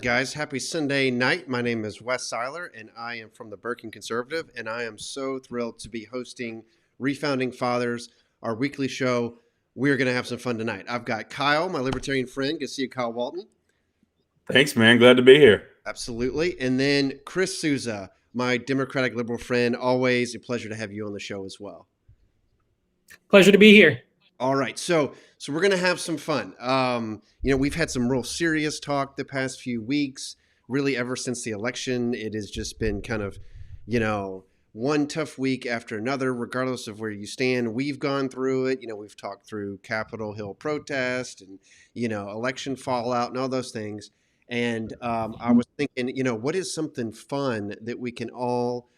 guys. Happy Sunday night. My name is Wes Seiler, and I am from the Berkin Conservative, and I am so thrilled to be hosting Refounding Fathers, our weekly show. We're going to have some fun tonight. I've got Kyle, my libertarian friend. Good to see you, Kyle Walton. Thanks, man. Glad to be here. Absolutely. And then Chris Souza, my Democratic liberal friend. Always a pleasure to have you on the show as well. Pleasure to be here. All right, so we're gonna have some fun. We've had some real serious talk the past few weeks. Really, ever since the election, it has just been kind of, one tough week after another. Regardless of where you stand, we've gone through it. We've talked through Capitol Hill protest and election fallout and all those things. And I was thinking, what is something fun that we can all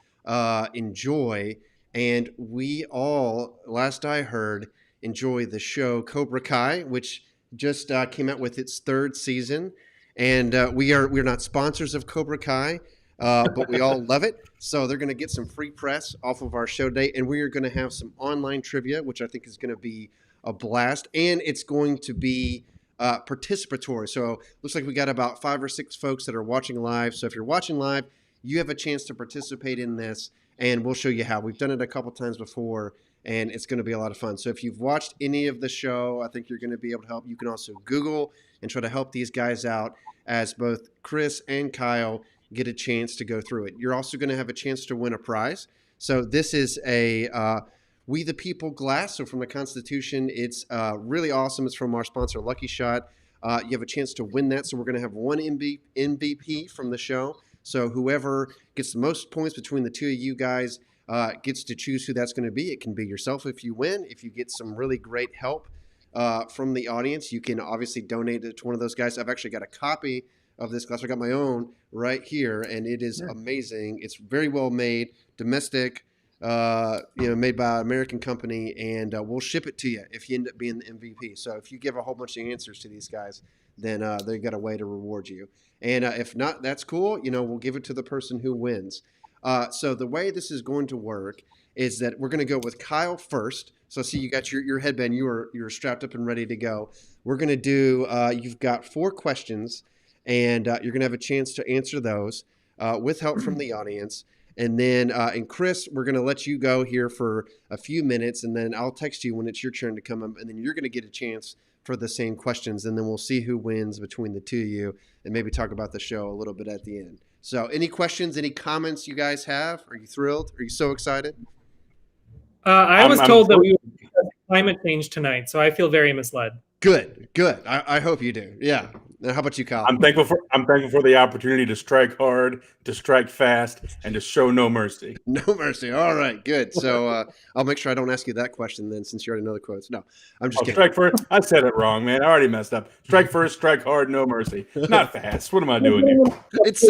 enjoy? And we all, last I heard, enjoy the show Cobra Kai, which just came out with its third season. And we're not sponsors of Cobra Kai, but we all love it. So they're going to get some free press off of our show day. And we are going to have some online trivia, which I think is going to be a blast. And it's going to be participatory. So looks like we got about 5 or 6 folks that are watching live. So if you're watching live, you have a chance to participate in this. And we'll show you how. We've done it a couple times before, and it's going to be a lot of fun. So if you've watched any of the show, I think you're going to be able to help. You can also Google and try to help these guys out as both Chris and Kyle get a chance to go through it. You're also going to have a chance to win a prize. So this is a We the People glass. So from the Constitution, it's really awesome. It's from our sponsor, Lucky Shot. You have a chance to win that. So we're going to have one MVP from the show. So whoever gets the most points between the two of you guys gets to choose who that's going to be. It can be yourself if you win. If you get some really great help from the audience, you can obviously donate it to one of those guys. I've actually got a copy of this glass. I got my own right here, and it is amazing. It's very well made, domestic, made by an American company, and we'll ship it to you if you end up being the MVP. So if you give a whole bunch of answers to these guys, then they've got a way to reward you. And if not, that's cool. We'll give it to the person who wins. So the way this is going to work is that we're going to go with Kyle first. So see, you got your headband. You're strapped up and ready to go. We're going to do, you've got 4 questions, and you're going to have a chance to answer those with help from the audience. And then, and Chris, we're going to let you go here for a few minutes, and then I'll text you when it's your turn to come up, and then you're going to get a chance for the same questions, and then we'll see who wins between the two of you and maybe talk about the show a little bit at the end. So any questions, any comments you guys have? Are you thrilled? Are you so excited? I was told that we were discussing climate change tonight, so I feel very misled. Good. I hope you do. Yeah. Now, how about you, Kyle? I'm thankful for the opportunity to strike hard, to strike fast, and to show no mercy. No mercy. All right, good. So I'll make sure I don't ask you that question then, since you already know the quotes. No, I'm just kidding. Strike first. I said it wrong, man. I already messed up. Strike first, strike hard, no mercy. Not fast. What am I doing here? It's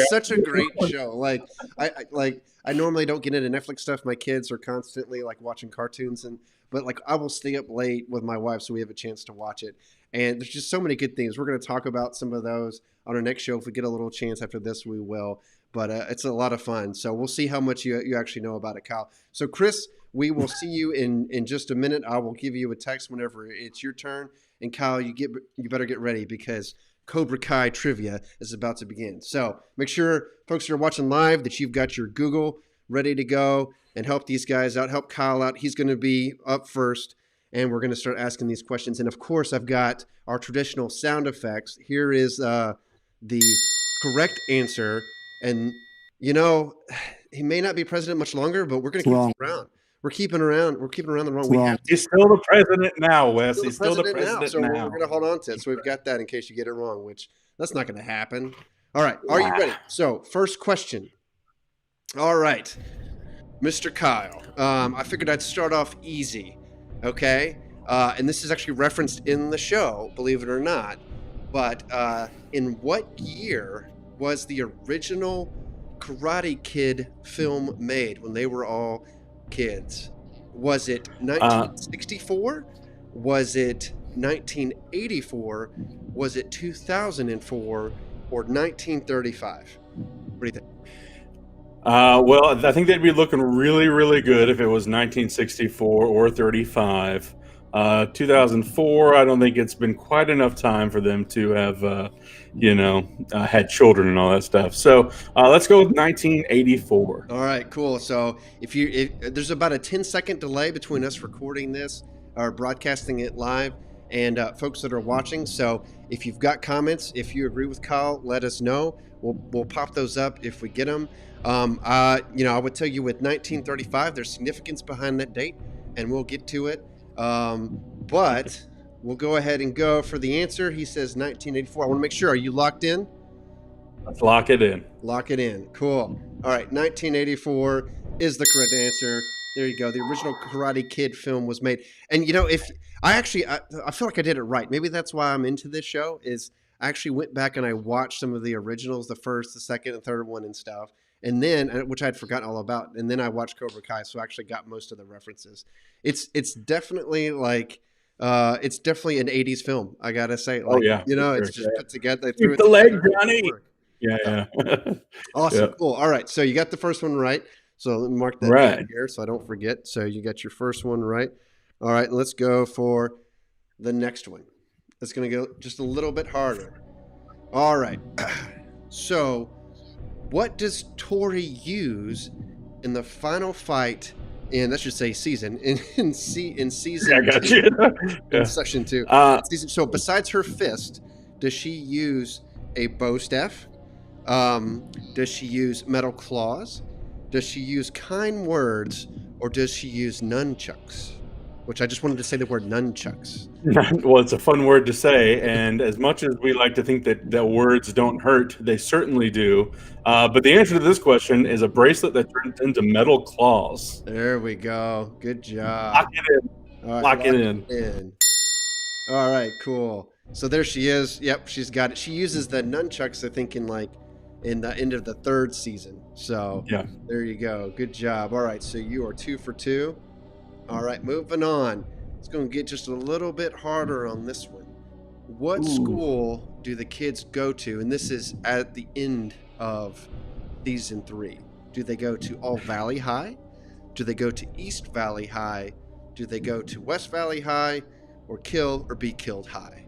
such a great show. Like I normally don't get into Netflix stuff. My kids are constantly like watching cartoons, but like I will stay up late with my wife so we have a chance to watch it. And there's just so many good things. We're going to talk about some of those on our next show. If we get a little chance after this, we will. But it's a lot of fun. So we'll see how much you actually know about it, Kyle. So Chris, we will see you in just a minute. I will give you a text whenever it's your turn. And Kyle, you better get ready because Cobra Kai trivia is about to begin. So make sure, folks who are watching live, that you've got your Google ready to go and help these guys out. Help Kyle out. He's going to be up first. And we're going to start asking these questions. And of course, I've got our traditional sound effects. Here is the correct answer. And, he may not be president much longer, but we're going to keep him around. We're keeping around the wrong. He's still the president now, Wes. He's still the president now. So now. we're going to hold on to it. So we've got that in case you get it wrong, which that's not going to happen. All right. Are you ready? So first question. All right. Mr. Kyle, I figured I'd start off easy. Okay, and this is actually referenced in the show, believe it or not. But in what year was the original Karate Kid film made when they were all kids? Was it 1964? Was it 1984? Was it 2004? Or 1935? What do you think? Well, I think they'd be looking really, really good if it was 1964 or 35. 2004, I don't think it's been quite enough time for them to have, had children and all that stuff. So let's go with 1984. All right, cool. So if there's about a 10-second delay between us recording this or broadcasting it live and folks that are watching. So if you've got comments, if you agree with Kyle, let us know. We'll pop those up if we get them. I would tell you with 1935, there's significance behind that date, and we'll get to it. But we'll go ahead and go for the answer. He says 1984. I want to make sure. Are you locked in? Let's lock it in. Lock it in. Cool. All right. 1984 is the correct answer. There you go. The original Karate Kid film was made. And, if I feel like I did it right. Maybe that's why I'm into this show is I actually went back and I watched some of the originals, the first, the second, and third one and stuff. And then, which I'd forgotten all about. And then I watched Cobra Kai. So I actually got most of the references. It's definitely like, it's definitely an 80s film. I got to say, like, it's just put together. Keep the leg, Johnny. Yeah. Awesome. Yeah. Cool. All right. So you got the first one right. So let me mark that down here so I don't forget. So you got your first one right. All right. Let's go for the next one. It's going to go just a little bit harder. All right. So what does Tori use in the final fight in, let's just say season, in season I got 2, you. in section 2. So besides her fist, does she use a bow staff? Does she use metal claws? Does she use kind words? Or does she use nunchucks? Which I just wanted to say the word nunchucks. Well, it's a fun word to say. And as much as we like to think that words don't hurt, they certainly do. But the answer to this question is a bracelet that turns into metal claws. There we go. Good job. Lock it in. Right, lock it in. All right, cool. So there she is. Yep, she's got it. She uses the nunchucks, I think, in the end of the third season. So yeah, there you go. Good job. All right, so you are 2 for 2. All right, moving on. It's going to get just a little bit harder on this one. What school do the kids go to? And this is at the end of season 3. Do they go to All Valley High? Do they go to East Valley High? Do they go to West Valley High? Or Kill or Be Killed High?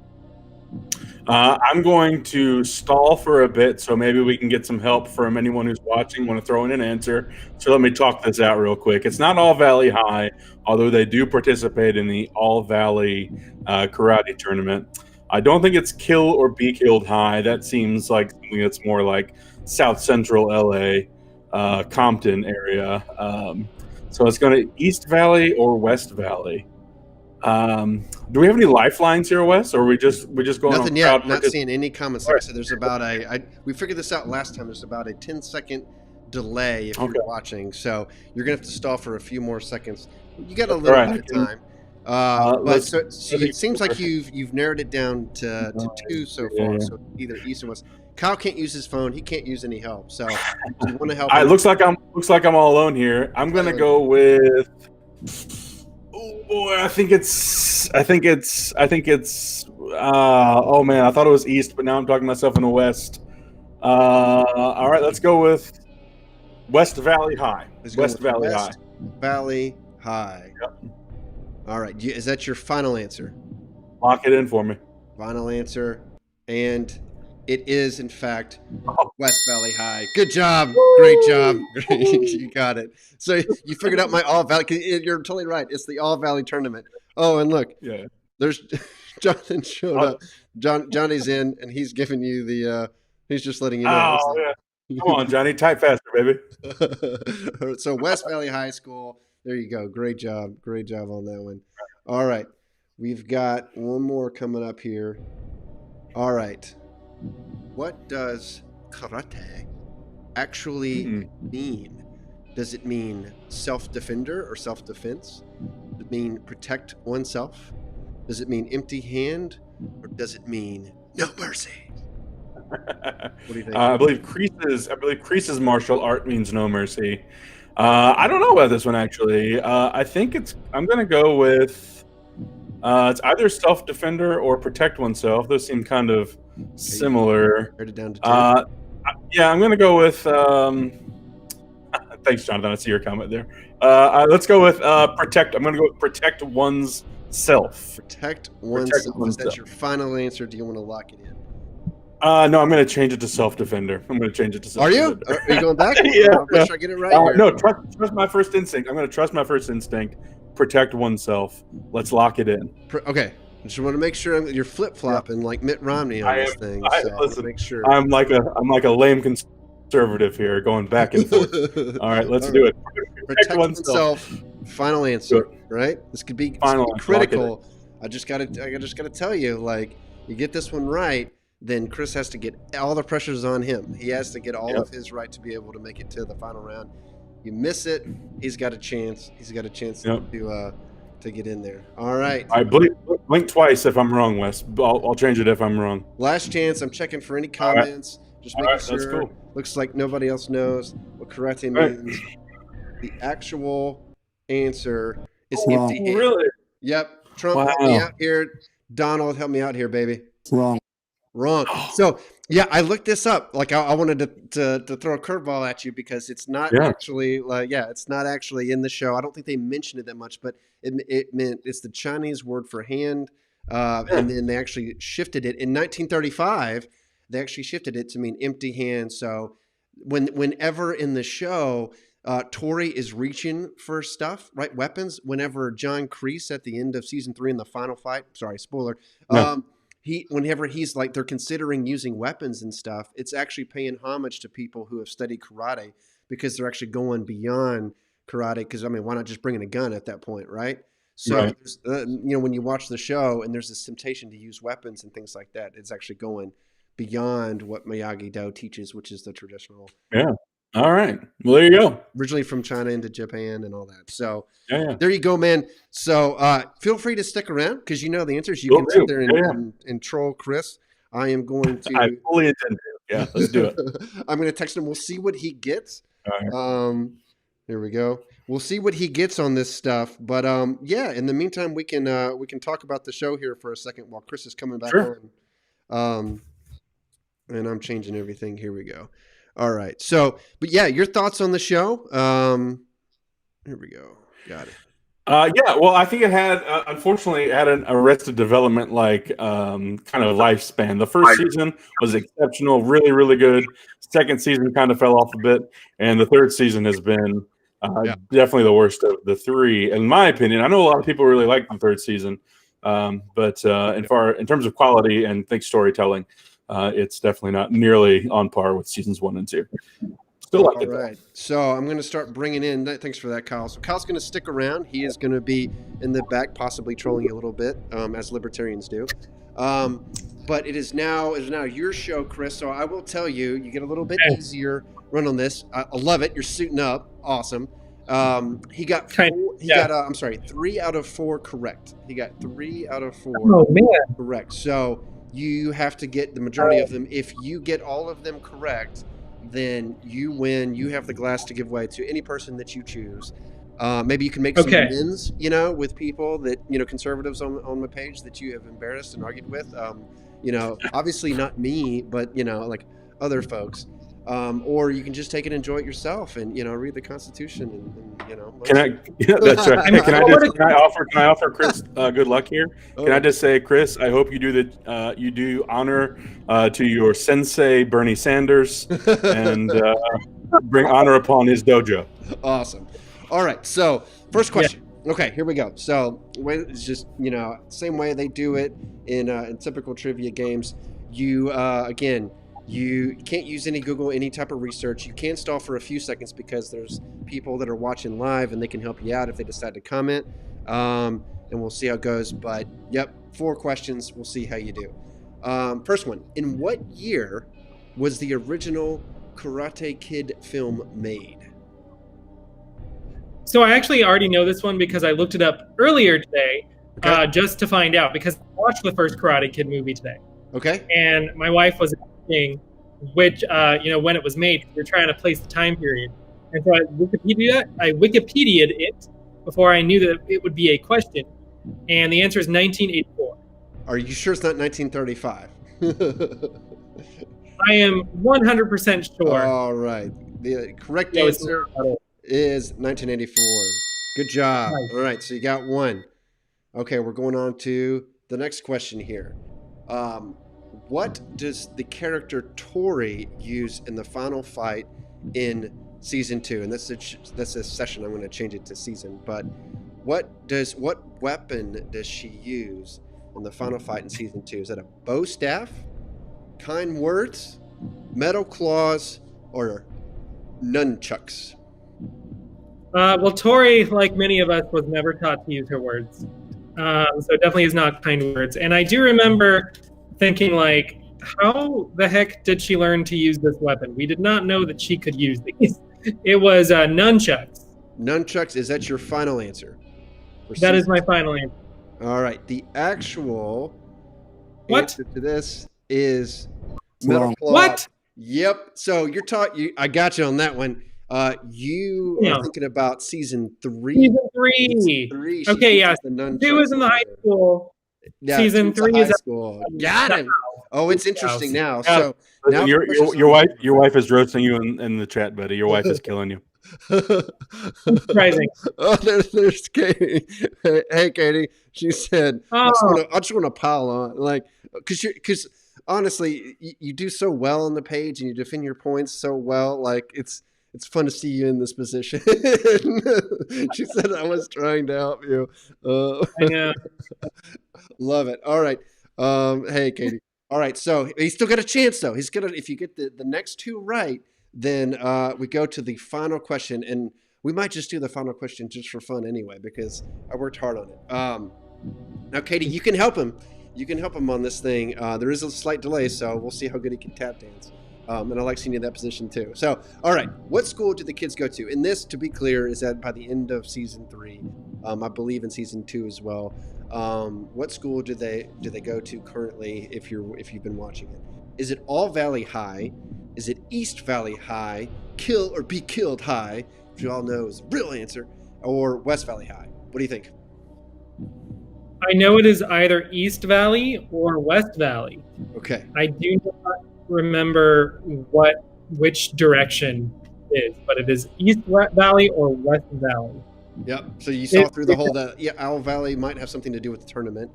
I'm going to stall for a bit, so maybe we can get some help from anyone who's watching, want to throw in an answer. So let me talk this out real quick. It's not All Valley High, although they do participate in the All Valley karate tournament. I don't think it's Kill or Be Killed High. That seems like something that's more like South Central LA, Compton area. So it's going to East Valley or West Valley. Do we have any lifelines here, Wes, or are we just going nothing on yet? Not seeing any comments. Like I said, there's about we figured this out last time. There's about a 10-second delay if you're watching, so you're gonna have to stall for a few more seconds. You got a little bit of time. But so it seems like you've narrowed it down to 2 so far. So either East or West. Kyle can't use his phone. He can't use any help. So you want to help? It looks like I'm all alone here. I'm gonna go with. Oh boy, I think it's. Oh man, I thought it was East, but now I'm talking myself in the West. All right, let's go with West Valley High. West Valley High. Yep. All right, is that your final answer? Lock it in for me. Final answer, and it is in fact West Valley High. Good job, great job. You got it. So you figured out my All Valley. You're totally right. It's the All Valley tournament. Oh, and look, there's Jonathan showed up. Johnny's in, and he's giving you the. He's just letting you know. Oh yeah. Come on, Johnny, type faster, baby. So West Valley High School. There you go. Great job on that one. All right, we've got one more coming up here. All right. What does karate actually mean? Does it mean self-defender or self-defense? Does it mean protect oneself? Does it mean empty hand? Or does it mean no mercy? What do you think? I believe Kreese's martial art means no mercy. I don't know about this one, actually. I think I'm going to go with it's either self-defender or protect oneself. Those seem kind of similar. It down to 2. Yeah, I'm going to go with thanks, Jonathan. I see your comment there. Let's go with protect. I'm going to go with protect one's oneself. Protect oneself. Is that oneself. your final answer? Do you want to lock it in? No, I'm going to change it to self-defender. I'm going to change it to self-defender. Are you going back? Yeah. Make sure I get it right here. No, trust my first instinct. I'm going to trust my first instinct. Protect oneself. Let's lock it in. Okay. I just want to make sure you're flip-flopping like Mitt Romney on this thing. Listen, make sure. I'm like a lame conservative here, going back and forth. All right, let's do it. Protect oneself. Final answer, right? This could be critical. I just gotta tell you, like, you get this one right, then Chris has to get all the pressures on him. He has to get all of his right to be able to make it to the final round. You miss it, he's got a chance. He's got a chance to get in there. All right. I blink twice if I'm wrong, Wes. I'll change it if I'm wrong. Last chance. I'm checking for any comments. Just making sure. That's cool. Looks like nobody else knows what karate means. The actual answer is empty hand. Really? Yep. Trump, help me out here. Donald, help me out here, baby. Wrong. So, yeah, I looked this up. Like, I wanted to throw a curveball at you because it's not actually, it's not actually in the show. I don't think they mentioned it that much, but it meant it's the Chinese word for hand. And then they actually shifted it. In 1935, they actually shifted it to mean empty hand. So, whenever in the show, Tori is reaching for stuff, right? Weapons. Whenever John Kreese at the end of season 3 in the final fight, sorry, spoiler, whenever he's like, they're considering using weapons and stuff, it's actually paying homage to people who have studied karate because they're actually going beyond karate. Because, I mean, why not just bring in a gun at that point, right? So, when you watch the show and there's this temptation to use weapons and things like that, it's actually going beyond what Miyagi-Do teaches, which is the traditional. Yeah. All right. Well, there you go. Originally from China into Japan and all that. So there you go, man. So feel free to stick around because you know the answers. You can sit there and troll Chris. I am going to. I fully intend to. Yeah, let's do it. I'm going to text him. We'll see what he gets. All right. Here we go. We'll see what he gets on this stuff. But in the meantime, we can talk about the show here for a second while Chris is coming back on. And I'm changing everything. Here we go. All right. So, but yeah, your thoughts on the show? Here we go. Got it. Well, I think it had, unfortunately, it had an Arrested Development kind of lifespan. The first season was exceptional, really, really good. Second season kind of fell off a bit, and the third season has been definitely the worst of the three, in my opinion. I know a lot of people really like the third season, but in terms of quality and storytelling, it's definitely not nearly on par with seasons 1 and 2. Still like it. All right. So I'm going to start bringing in. Thanks for that, Kyle. So Kyle's going to stick around. He is going to be in the back, possibly trolling you a little bit, as libertarians do. But it is now your show, Chris. So I will tell you, you get a little bit easier run on this. I love it. You're suiting up. Awesome. He got 3 out of 4 correct. He got 3 out of 4 correct. So you have to get the majority of them. If you get all of them correct, then you win. You have the glass to give away to any person that you choose. Maybe you can make some amends, with people that, conservatives on my page that you have embarrassed and argued with. Obviously not me, but, like other folks. Or you can just take it and enjoy it yourself and, read the Constitution and Can I? Yeah, that's right. Can I offer Chris good luck here? Can I just say, Chris, I hope you do honor to your sensei Bernie Sanders and bring honor upon his dojo. Awesome. All right. So first question. Yeah. Okay, here we go. So it's just same way they do it in typical trivia games. You You can't use any Google, any type of research. You can stall for a few seconds because there's people that are watching live and they can help you out if they decide to comment. And we'll see how it goes. But, 4 questions. We'll see how you do. First one. In what year was the original Karate Kid film made? So I actually already know this one because I looked it up earlier today just to find out because I watched the first Karate Kid movie today. Okay. And my wife was asking which, when it was made. We're trying to place the time period. And so I Wikipedia'd it before I knew that it would be a question. And the answer is 1984. Are you sure it's not 1935? I am 100% sure. All right. The correct answer is 1984. Good job. Nice. All right, so you got 1. Okay, we're going on to the next question here. What does the character Tori use in the final fight in season 2? And that's a session. I'm going to change it to season. But what weapon does she use in the final fight in season 2? Is that a bow staff, kind words, metal claws, or nunchucks? Well, Tori, like many of us, was never taught to use her words. So it definitely is not kind words. And I do remember thinking, like, how the heck did she learn to use this weapon? We did not know that she could use these. It was nunchucks. Nunchucks, is that your final answer? That is my final answer. All right. The actual What? answer to this is metal claw. What? Yep. So you're taught. I got you on that one. You are thinking about season 3. Season 3. Okay, yeah. 2 is in the high school. Yeah, season 3 is high school. Got him. Oh, it's interesting now. Yeah. So now your wife is roasting you in the chat, buddy. Your wife is killing you. Surprising. Oh, there's Katie. Hey, Katie. She said, I just want to pile on, like, because honestly, you do so well on the page and you defend your points so well. Like, it's fun to see you in this position. She said I was trying to help you. I know. Love it. All right. Hey, Katie. All right. So he's still got a chance, though. He's gonna. If you get the next 2 right, then we go to the final question, and we might just do the final question just for fun anyway, because I worked hard on it. Now, Katie, you can help him. You can help him on this thing. There is a slight delay, so we'll see how good he can tap dance. And I like seeing you in that position too. So, all right, what school do the kids go to? And this, to be clear, is that by the end of season 3. I believe in season 2 as well. What school do they go to currently? If you've been watching it, is it All Valley High? Is it East Valley High? Kill or be killed high, which you all know is the real answer, or West Valley High? What do you think? I know it is either East Valley or West Valley. Okay. I do not remember which direction it is, but it is East Valley or West Valley. Yep. So you saw through the whole Owl Valley might have something to do with the tournament.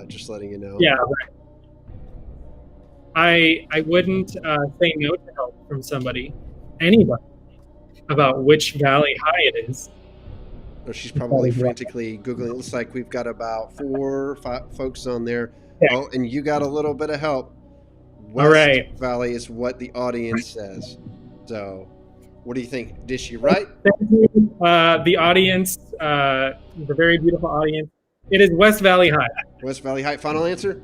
Just letting you know. Yeah, right. I wouldn't say no to help from anybody, about which Valley High it is. Or she's probably frantically Googling. It looks like we've got about 4 or 5 folks on there. Yeah. Oh, and you got a little bit of help. West Valley is what the audience says. So, what do you think? Is she right? Thank you, the audience, the very beautiful audience. It is West Valley High. West Valley High. Final answer?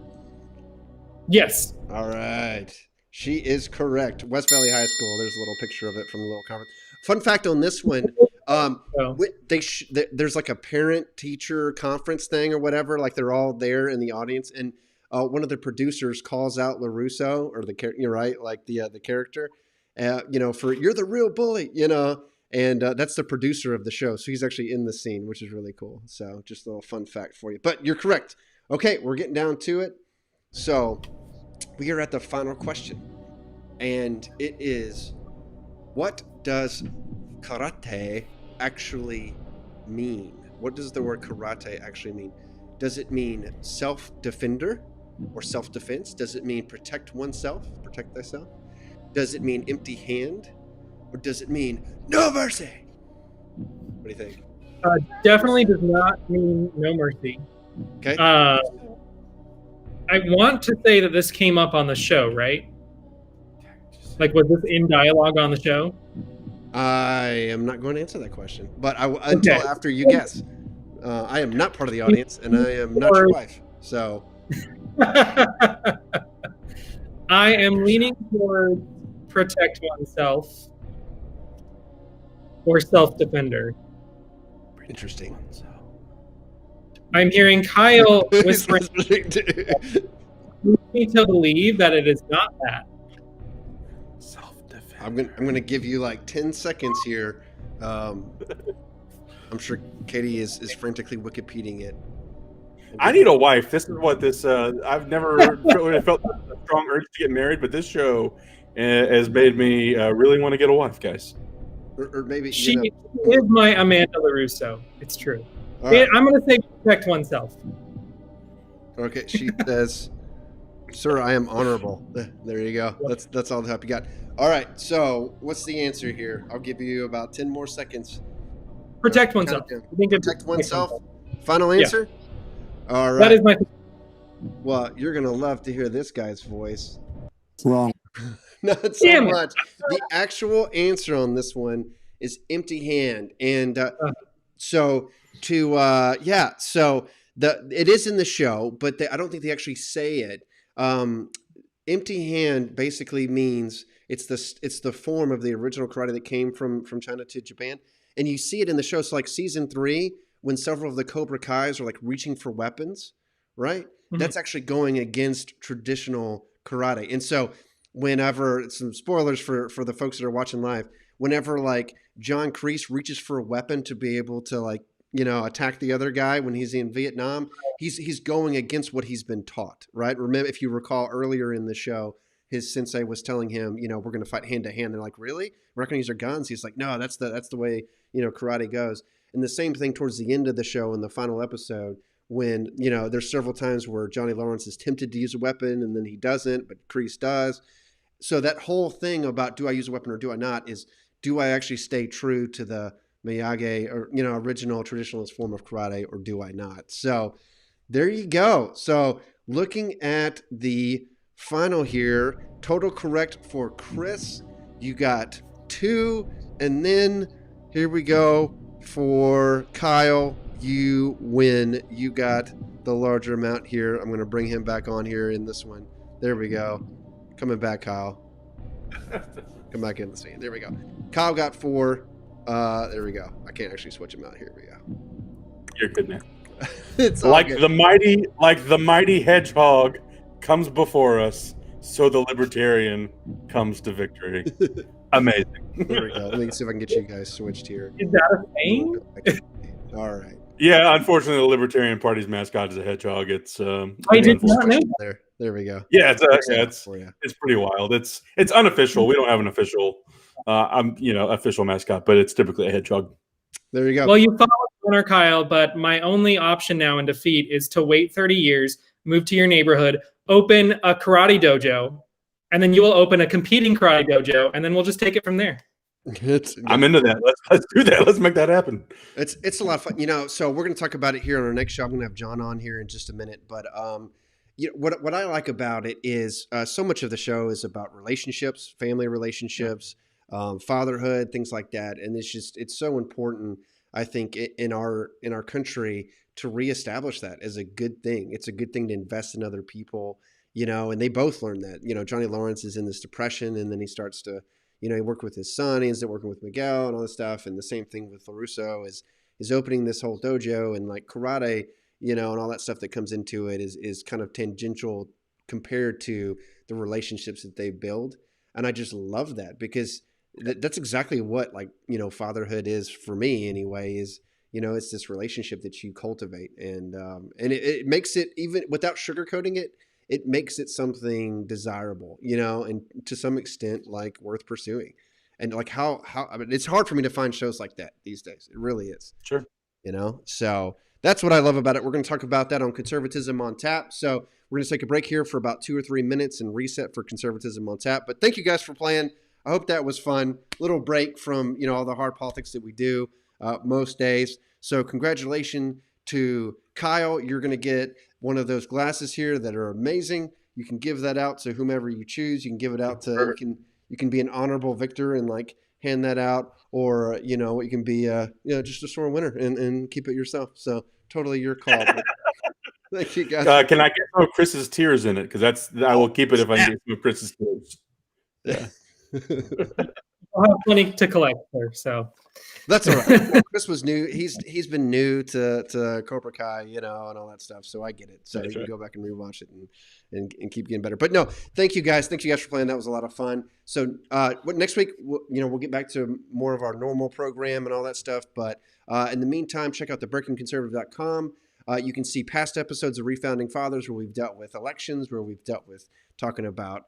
Yes. All right. She is correct. West Valley High School. There's a little picture of it from the little conference. Fun fact on this one. There's like a parent-teacher conference thing or whatever. Like they're all there in the audience, and one of the producers calls out LaRusso, or you're right, like the character, for you're the real bully, and that's the producer of the show. So he's actually in the scene, which is really cool. So just a little fun fact for you. But you're correct. Okay, we're getting down to it. So we are at the final question, and it is, what does karate actually mean? What does the word karate actually mean? Does it mean self-defender or self-defense? Does it mean protect oneself, protect thyself? Does it mean empty hand? Or does it mean no mercy? What do you think? Definitely does not mean no mercy. Okay. I want to say that this came up on the show, right? Like, was this in dialogue on the show? I am not going to answer that question, but until after you guess. I am not part of the audience, and I am not your wife. So I am leaning toward protect oneself or self-defender. Interesting. I'm hearing Kyle whispering me to believe that it is not that. Self-defense. I'm gonna give you like 10 seconds here. I'm sure Katie is frantically Wikipediaing it. I need a wife. This is what this. I've never really felt a strong urge to get married, but this show has made me really want to get a wife, guys. Or maybe she is my Amanda LaRusso. It's true. All right. I'm going to say protect oneself. Okay. She says, "Sir, I am honorable." There you go. That's all the help you got. All right. So what's the answer here? I'll give you about 10 more seconds. Protect oneself. I think it'd be Protect oneself. Final answer? All right. That is my. Well, you're going to love to hear this guy's voice. Wrong. Not so Damn it. much. The actual answer on this one is empty hand. And so it is in the show, but I don't think they actually say it. Empty hand basically means it's the form of the original karate that came from China to Japan. And you see it in the show. So like season 3, when several of the Cobra Kais are like reaching for weapons, right? Mm-hmm. That's actually going against traditional karate. And so whenever, some spoilers for the folks that are watching live, whenever like John Kreese reaches for a weapon to be able to like, attack the other guy when he's in Vietnam, he's going against what he's been taught, right? Remember, if you recall earlier in the show, his sensei was telling him, we're going to fight hand to hand. They're like, really? We're not going to use our guns? He's like, no, that's the way, karate goes. And the same thing towards the end of the show in the final episode when, there's several times where Johnny Lawrence is tempted to use a weapon and then he doesn't, but Kreese does. So that whole thing about do I use a weapon or do I not is, do I actually stay true to the Miyagi or, original traditionalist form of karate, or do I not? So there you go. So looking at the final here, total correct for Chris, you got 2. And then here we go for Kyle. You win. You got the larger amount here. I'm going to bring him back on here in this one. There we go. Coming back, Kyle. Come back in the scene. There we go. Kyle got 4. There we go. I can't actually switch him out. Here we go. You're good, man. It's like good. the mighty hedgehog comes before us, so the libertarian comes to victory. Amazing. There we go. Let me see if I can get you guys switched here. Is that a thing? All right. Yeah, unfortunately, the Libertarian Party's mascot is a hedgehog. It's I did not know that. There we go. Yeah, it's pretty wild. It's unofficial. We don't have an official official mascot, but it's typically a hedgehog. There you go. Well, you followed Honor, Kyle, but my only option now in defeat is to wait 30 years, move to your neighborhood, open a karate dojo, and then you will open a competing karate dojo, and then we'll just take it from there. I'm into that. Let's do that. Let's make that happen. It's a lot of fun. So we're going to talk about it here on our next show. I'm going to have John on here in just a minute, but what I like about it is so much of the show is about relationships, family relationships, fatherhood, things like that, and it's so important, I think, in our country to reestablish that as a good thing. It's a good thing to invest in other people, and they both learn that. Johnny Lawrence is in this depression, and then he starts to, he worked with his son, he ends up working with Miguel and all this stuff, and the same thing with LaRusso is opening this whole dojo, and like karate, and all that stuff that comes into it is kind of tangential compared to the relationships that they build. And I just love that because that's exactly what fatherhood is for me anyway, is, it's this relationship that you cultivate, and it makes it, even without sugarcoating it, it makes it something desirable, and to some extent, worth pursuing. And how I mean, it's hard for me to find shows like that these days. It really is. Sure. So that's what I love about it. We're going to talk about that on Conservatism on Tap. So we're going to take a break here for about 2 or 3 minutes and reset for Conservatism on Tap. But thank you guys for playing. I hope that was fun. Little break from, all the hard politics that we do most days. So congratulations to Kyle. You're going to get one of those glasses here that are amazing. You can give that out to whomever you choose. You can give it out to, you can be an honorable victor and hand that out, or, you can be, just a sore winner and keep it yourself. So totally your call. Thank you guys. Can I get some of Chris's tears in it? Because I will keep it if I can get some of Chris's tears. Yeah. I'll have plenty to collect there, so that's all right. Chris was new. He's been new to Cobra Kai, and all that stuff. So I get it. So you can go back and rewatch it and keep getting better. But no, thank you guys. Thank you guys for playing. That was a lot of fun. So next week, we'll get back to more of our normal program and all that stuff. But in the meantime, check out thebreakingconservative.com. You can see past episodes of Refounding Fathers where we've dealt with elections, where we've dealt with talking about,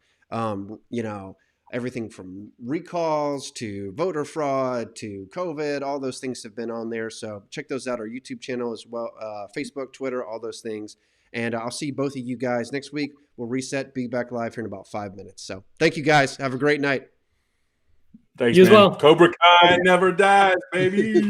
everything from recalls to voter fraud to COVID. All those things have been on there. So check those out. Our YouTube channel as well, Facebook, Twitter, all those things. And I'll see both of you guys next week. We'll reset, be back live here in about 5 minutes. So thank you guys. Have a great night. Thanks, You as man. well. Cobra Kai never dies, baby.